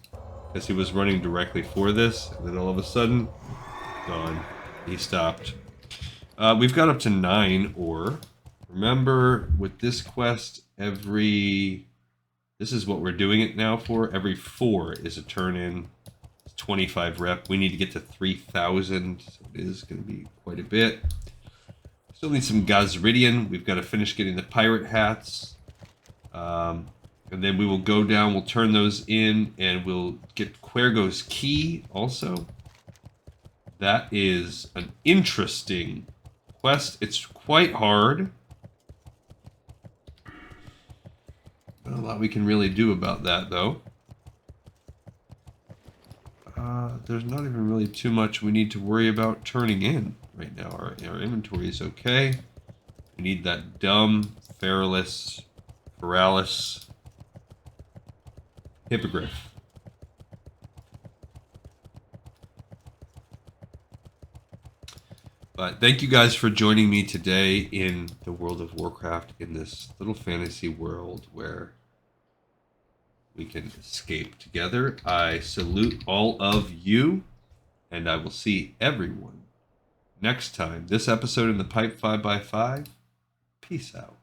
Because he was running directly for this, and then all of a sudden, gone. He stopped. We've got up to 9 ore. Remember, with this quest, this is what we're doing it now for. Every 4 is a turn-in. It's 25 rep. We need to get to 3,000, so it is going to be quite a bit. Still need some Gazridian. We've got to finish getting the pirate hats. And then we will go down, we'll turn those in, and we'll get Quergo's key also. That is an interesting quest. It's quite hard. Not a lot we can really do about that, though. There's not even really too much we need to worry about turning in right now. Our inventory is okay. We need that dumb, Feralis Hippogriff. But thank you guys for joining me today in the world of Warcraft, in this little fantasy world where we can escape together. I salute all of you, and I will see everyone next time. This episode in the Pipe 5x5. Peace out.